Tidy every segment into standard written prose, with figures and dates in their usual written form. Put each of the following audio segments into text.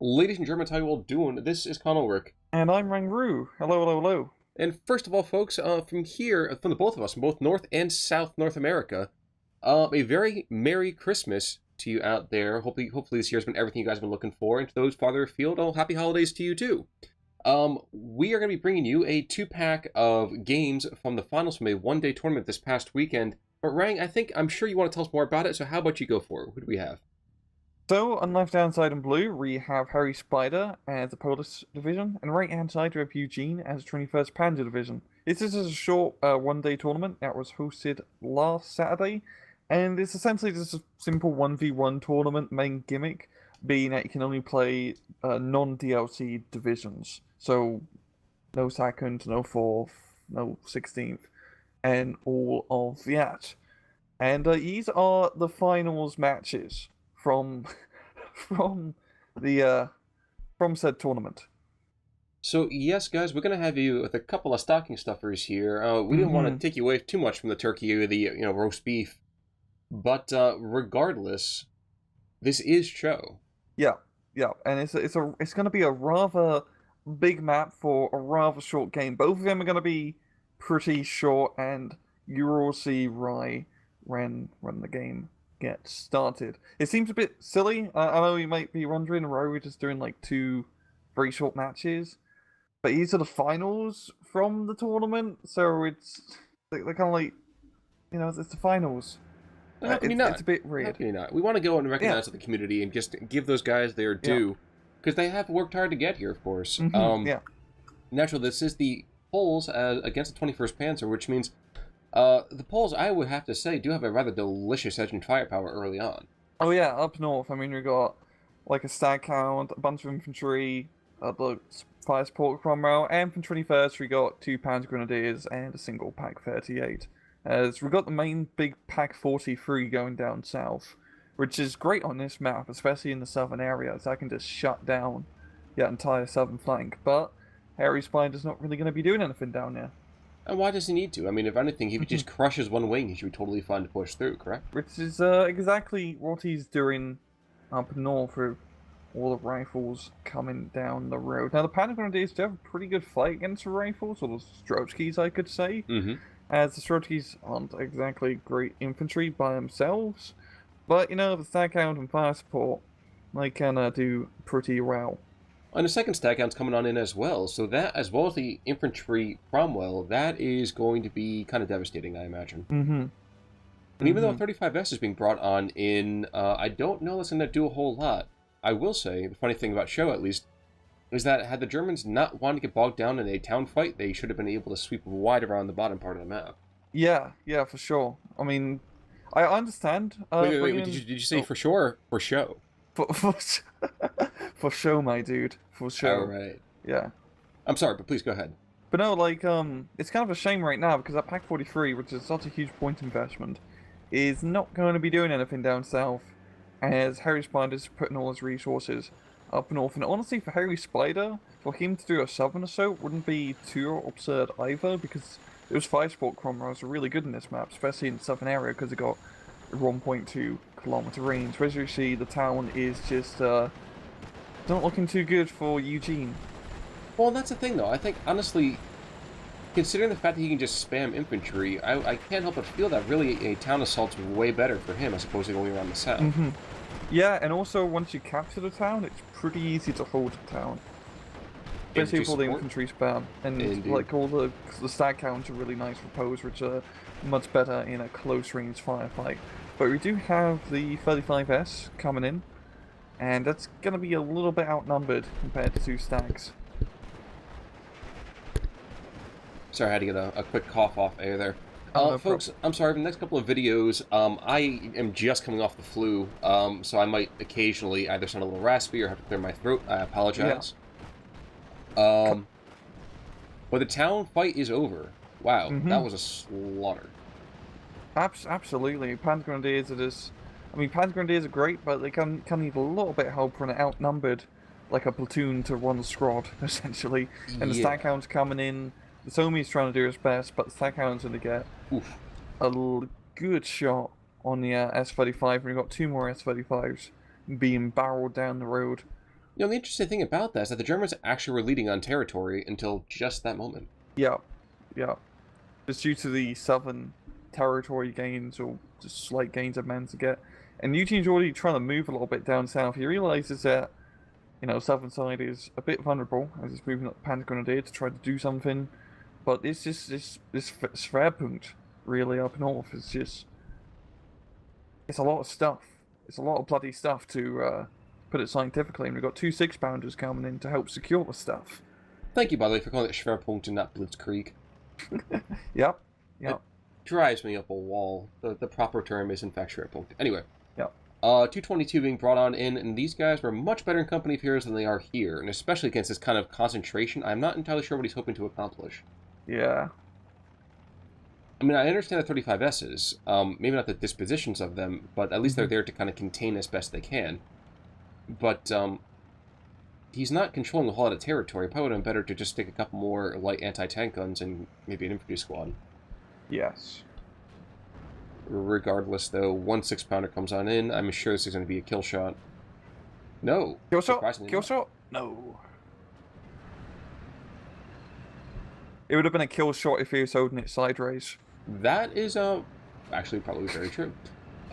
Ladies and gentlemen, how you all doing? This is Conor. And I'm Rangroo. Hello, hello, hello. And first of all, folks, from here, from the both of us, from both North and South North America, a very Merry Christmas to you out there. Hopefully this year's been everything you guys have been looking for. And to those farther afield, happy holidays to you too. We are going to be bringing you a 2-pack of games from the finals from a one-day tournament this past weekend. But Rang, I'm sure you want to tell us more about it, so how about you go for it? Who do we have? So, on left hand side in blue, we have hairyspider as the Polish division, and right hand side we have YueJin as the 21st Panzer division. This is a short one-day tournament that was hosted last Saturday, and it's essentially just a simple 1v1 tournament, main gimmick being that you can only play non-DLC divisions. So, no second, no fourth, no 16th, and all of that. And these are the finals matches from from the from said tournament. So yes, guys, we're gonna have you with a couple of stocking stuffers here. We didn't want to take you away too much from the turkey or the roast beef, but regardless, this is show. Yeah, and it's gonna be a rather big map for a rather short game. Both of them are gonna be pretty short, and you will see why when the game get started. It seems a bit silly. I know you might be wondering why we're just doing like 2 very short matches, but these are the finals from the tournament, so they're kind of like, it's the finals. How can you not? It's a bit weird. How can you not? We want to go and recognize the community and just give those guys their due, because they have worked hard to get here, of course. Naturally, this is the Poles against the 21st Panzer, which means the Poles, I would have to say, do have a rather delicious edge and firepower early on. Oh yeah, up north, I mean, we got like a stag count, a bunch of infantry, the fire support cromwell, and from 21st we got 2 Panzer Grenadiers and a single Pack 38. As we got the main big Pack 43 going down south, which is great on this map, especially in the southern area, so I can just shut down the entire southern flank. But hairyspider's not really going to be doing anything down there. And why does he need to? I mean, if anything, if he just crushes one wing, he should be totally fine to push through, correct? Which is exactly what he's doing up north with all the rifles coming down the road. Now, the Panzer Grenadiers do have a pretty good fight against the rifles, or the Strelchkis, I could say. As the Strelchkis aren't exactly great infantry by themselves, but, the stag count and fire support, they can do pretty well. And the second stag count's coming on in as well, so that, as well as the infantry Cromwell, that is going to be kind of devastating, I imagine. And even though 35S is being brought on in, I don't know that's going to do a whole lot. I will say, the funny thing about show, at least, is that had the Germans not wanted to get bogged down in a town fight, they should have been able to sweep wide around the bottom part of the map. Yeah, for sure. I mean, I understand. Wait, did you say for sure or for show? For show, my dude. For show. Alright. Yeah. I'm sorry, but please go ahead. But no, it's kind of a shame right now because that Pack 43, which is such a huge point investment, is not going to be doing anything down south, as hairyspider's putting all his resources up north. And honestly, for hairyspider, for him to do a southern assault wouldn't be too absurd either, because those fire support cromwells are really good in this map, especially in the southern area, because it got 1.2 kilometer range. Whereas you see, the town is just not looking too good for YueJin. Well, that's the thing, though. I think, honestly, considering the fact that he can just spam infantry, I can't help but feel that really a town assault's way better for him as opposed to going around the south. Yeah, and also once you capture the town, it's pretty easy to hold the town. Especially with all the infantry spam, and like all the stag counts are really nice for pose, which are much better in a close range firefight. But we do have the 35S coming in, and that's going to be a little bit outnumbered compared to 2 stags. Sorry, I had to get a quick cough off air there. No folks, problem. I'm sorry, for the next couple of videos, I am just coming off the flu, so I might occasionally either sound a little raspy or have to clear my throat. I apologize. But the town fight is over. Wow, that was a slaughter. Absolutely. Panzer Grenadiers are just... I mean, Panzer Grenadiers are great, but they can need a little bit of help when outnumbered, like a platoon to one squad, essentially. And the stag hound's coming in. The Somi's trying to do his best, but the stag hound's going to get a good shot on the S-35, and we've got 2 more S-35s being barreled down the road You know, the interesting thing about that is that the Germans actually were leading on territory until just that moment. Yeah, yeah. Just due to the southern territory gains or just slight gains of men to get. And Eugene's already trying to move a little bit down south. He realizes that, southern side is a bit vulnerable as he's moving up the Panda Grenadier to try to do something. But it's just this Schwerpunkt really up north. It's a lot of stuff. It's a lot of bloody stuff to put it scientifically. And we've got two 6-pounders coming in to help secure the stuff. Thank you, by the way, for calling it Schwerpunkt and not Blitzkrieg. Yep. It drives me up a wall. The proper term is, in fact, Schwerpunkt. Anyway. Yep. 222 being brought on in, and these guys were much better in company of heroes than they are here, and especially against this kind of concentration, I'm not entirely sure what he's hoping to accomplish. Yeah. I mean, I understand the 35Ss, maybe not the dispositions of them, but at least they're there to kind of contain as best they can. But, he's not controlling a whole lot of territory. Probably would have been better to just stick a couple more light anti-tank guns and maybe an infantry squad. Yes. Regardless, though, one 6-pounder comes on in. I'm sure this is going to be a kill shot. No. Kill shot? Kill not. shot? No. It would have been a kill shot if he was holding it sideways. That is, actually probably very true.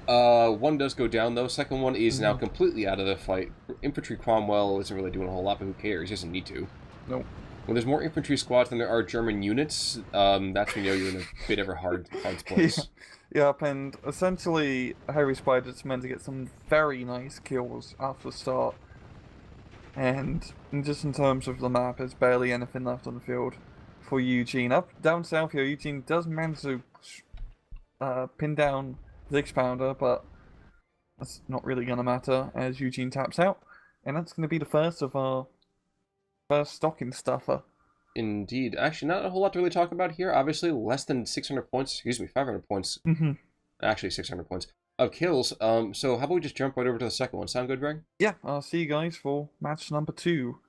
One does go down, though. Second one is now completely out of the fight. Infantry Cromwell isn't really doing a whole lot, but who cares? He doesn't need to. Nope. When there's more infantry squads than there are German units, that's when you know you're in a bit of a hard place. Yep, and essentially, hairyspider's meant to get some very nice kills after the start. And just in terms of the map, there's barely anything left on the field for Eugene. Down south here, Eugene does manage to pin down 6-pounder, but that's not really going to matter as Eugene taps out. And that's going to be the first of our first stocking stuffer. Indeed. Actually, not a whole lot to really talk about here. Obviously, less than 600 points, 500 points. Actually, 600 points of kills. So how about we just jump right over to the second one? Sound good, Rang? Yeah, I'll see you guys for match number 2.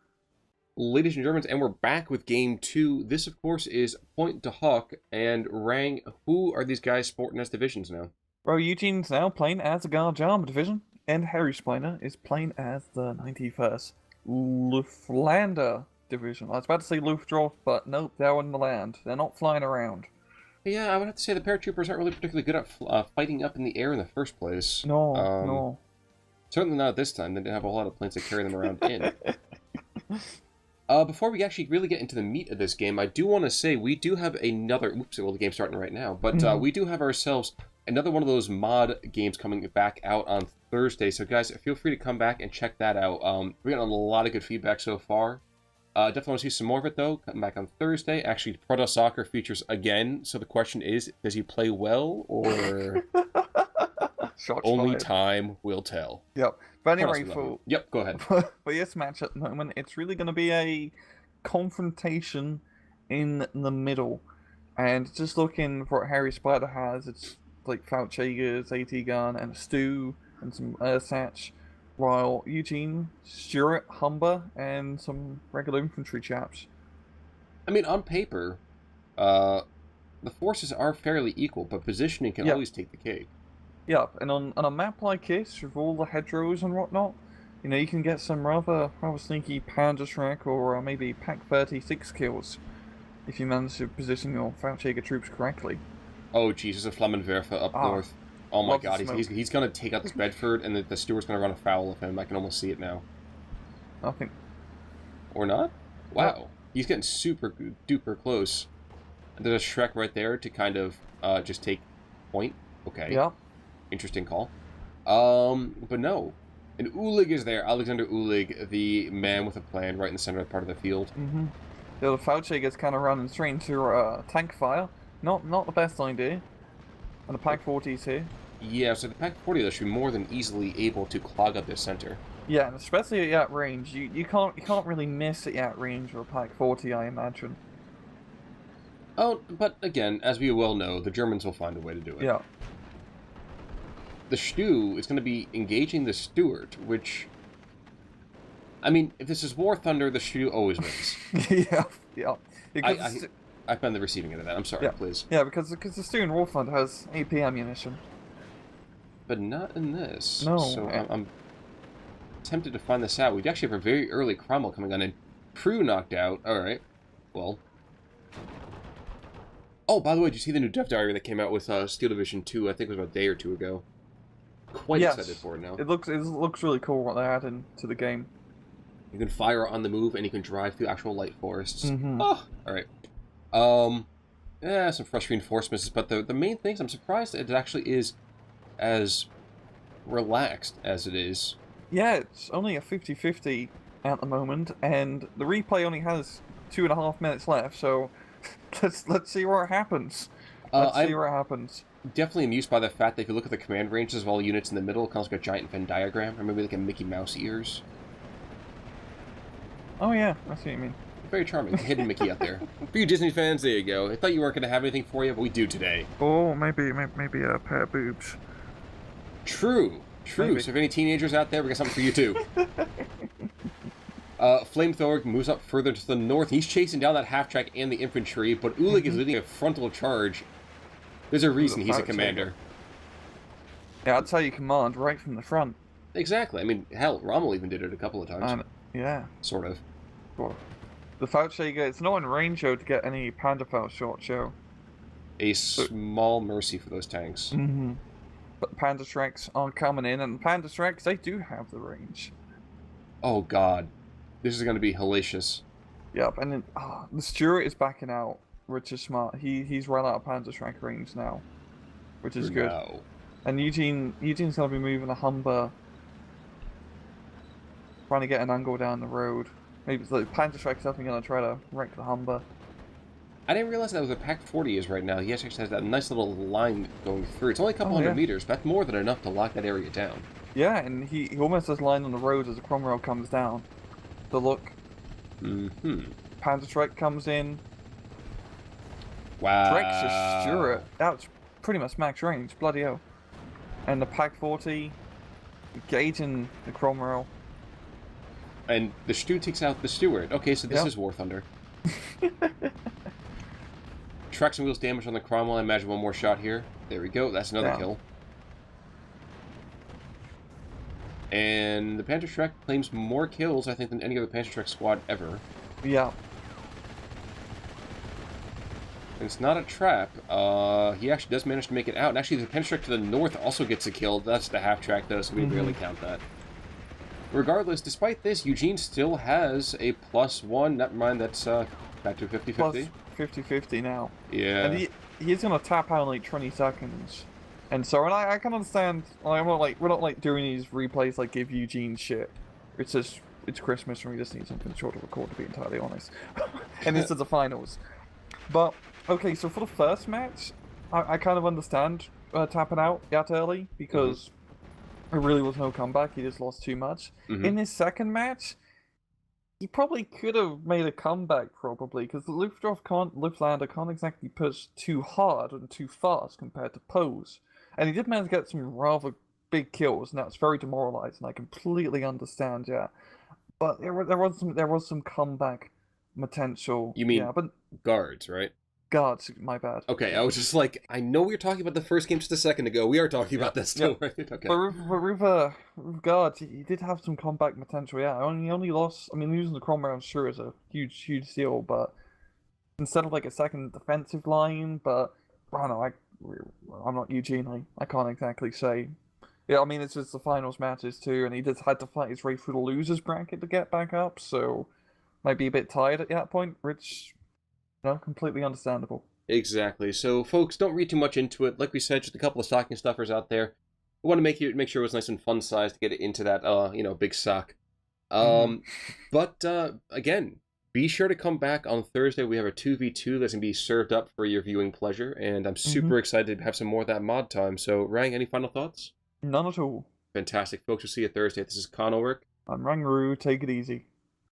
Ladies and Germans, and we're back with game 2. This, of course, is Point de Hoc. And Rang, who are these guys sporting as divisions now? Well, Eugene's now playing as the Guard Armor Division, and hairyspider is playing as the 91st Luftlander Division. I was about to say Luftwaffe, but nope, they're on the land. They're not flying around. Yeah, I would have to say the paratroopers aren't really particularly good at fighting up in the air in the first place. No. Certainly not this time. They didn't have a whole lot of planes to carry them around in. Before we actually really get into the meat of this game, I do want to say we do have another... Oops, well, the game's starting right now. But we do have ourselves another one of those mod games coming back out on Thursday. So, guys, feel free to come back and check that out. We're getting a lot of good feedback so far. Definitely want to see some more of it, though. Come back on Thursday. Actually, Proto Soccer features again. So the question is, does he play well, or only time will tell? Yep. But anyway, Yep, go ahead. For this match at the moment, it's really going to be a confrontation in the middle. And just looking for what hairyspider has, it's like Faultjäger's AT gun and a Stu and some Ursatch. While Eugene, Stuart, Humber, and some regular infantry chaps. I mean, on paper, the forces are fairly equal, but positioning can always take the cake. Yep, and on a map like this, with all the hedgerows and whatnot, you can get some rather sneaky Panzerschreck or maybe Pack 36 kills if you manage to position your Faultjäger troops correctly. Oh, Jesus, a Flammenwerfer up north. Oh my god, he's going to take out this Bedford, and the Stewart's going to run afoul of him. I can almost see it now. Nothing. Or not? Wow. He's getting super duper close. And there's a Shrek right there to kind of just take point. Okay. Yeah. Interesting call. But no. And Ulig is there. Alexander Ulig, the man with a plan, right in the center of part of the field. Mm-hmm. The other Faultjäger's kind of running straight into tank fire. Not the best idea. And the Pack 40's here. Yeah, so the Pack 40 though should be more than easily able to clog up this center. Yeah, and especially at range. You can't really miss it at range with a Pack 40, I imagine. Oh, but again, as we well know, the Germans will find a way to do it. Yeah. The Stu is going to be engaging the Stuart, which... I mean, if this is War Thunder, the Stu always wins. yeah. I've been the receiving end of that. I'm sorry, please. Yeah, because the Stu in War Thunder has AP ammunition. But not in this. No. So I'm tempted to find this out. We actually have a very early Cromwell coming on in. Crew knocked out. Alright. Well. Oh, by the way, did you see the new Death Diary that came out with Steel Division 2? I think it was about a day or two ago. Quite excited for it now. It looks really cool what they added to the game. You can fire on the move, and you can drive through actual light forests. Mm-hmm. Oh, alright. Some fresh reinforcements, but the main things, I'm surprised it actually is as relaxed as it is. Yeah, it's only a 50-50 at the moment, and the replay only has 2.5 minutes left, so let's see what happens. Let's see what happens. Definitely amused by the fact that if you look at the command ranges of all units in the middle, it kind of like a giant Venn diagram, or maybe like a Mickey Mouse ears. Oh yeah, I see what you mean. Very charming. Hidden Mickey out there. For you Disney fans, there you go. I thought you weren't going to have anything for you, but we do today. Oh, maybe a pair of boobs. True. Maybe. So if any teenagers out there, we got something for you too. Flamethrower moves up further to the north. He's chasing down that half-track and the infantry, but Ulig is leading a frontal charge. There's a reason he's a commander. Yeah, that's how you command, right from the front. Exactly. I mean, hell, Rommel even did it a couple of times. Yeah. Sort of. Well, the Fauchager, it's not in range, though, to get any Panderfell shot show. A small mercy for those tanks. Mm-hmm. But Panzerschrecks aren't coming in, and Panzerschrecks, they do have the range. Oh, God. This is going to be hellacious. Yep, and then the Stuart is backing out, which is smart. He's run out of Panzerschreck range now, which is good. Now. And Eugene's going to be moving a Humber, trying to get an angle down the road. Maybe the Panzerschreck's definitely going to try to wreck the Humber. I didn't realize that was a Pack 40 is right now. He actually has that nice little line going through. It's only a couple hundred meters, but that's more than enough to lock that area down. Yeah, and he almost has line on the road as the Cromwell comes down. The look. Mm-hmm. Panzerschreck comes in. Wow. Drex's Stuart. That's pretty much max range. Bloody hell. And the Pack 40 engaging the Cromwell. And the Stu takes out the Stuart. Okay, so this is War Thunder. Tracks and wheels damage on the Cromwell. I imagine one more shot here. There we go. That's another kill. And the Panzerschreck claims more kills, I think, than any other Panzerschreck squad ever. Yeah. And it's not a trap. He actually does manage to make it out. And actually, the Panzerschreck to the north also gets a kill. That's the half-track, though, so we barely count that. Regardless, despite this, YueJin still has a +1. Never mind, that's back to 50-50. Plus 50-50 now. Yeah. And he's going to tap out in like 20 seconds. And so, and I can understand, like, we're not like doing these replays like give YueJin shit. It's just, it's Christmas and we just need something short to record, to be entirely honest. And this is the finals. But, okay, so for the first match, I kind of understand tapping out that early, because there really was no comeback, he just lost too much. In his second match, he probably could have made a comeback, probably, because the Luftlander can't exactly push too hard and too fast compared to Pose. And he did manage to get some rather big kills, and that's very demoralizing. I completely understand, yeah. But there was some comeback potential. You mean but guards, right? Guards, my bad. Okay, I was just like, I know we were talking about the first game just a second ago. We are talking about this still, right? Okay. But with guards, he did have some comeback potential, yeah. He only lost, I mean, losing the Cromwell, I'm sure, is a huge deal, but instead of like a second defensive line, but I don't know, I'm not YueJin, I can't exactly say. Yeah, I mean, it's just the finals matches too, and he just had to fight his way through the losers bracket to get back up, so might be a bit tired at that point, which, completely understandable. Exactly. So, folks, don't read too much into it. Like we said, just a couple of stocking stuffers out there. We want to make sure it was nice and fun size to get it into that, big sock. But, again, be sure to come back on Thursday. We have a 2v2 that's going to be served up for your viewing pleasure, and I'm super excited to have some more of that mod time. So, Rang, any final thoughts? None at all. Fantastic. Folks, we'll see you Thursday. This is Conor. I'm Rangroo. Take it easy.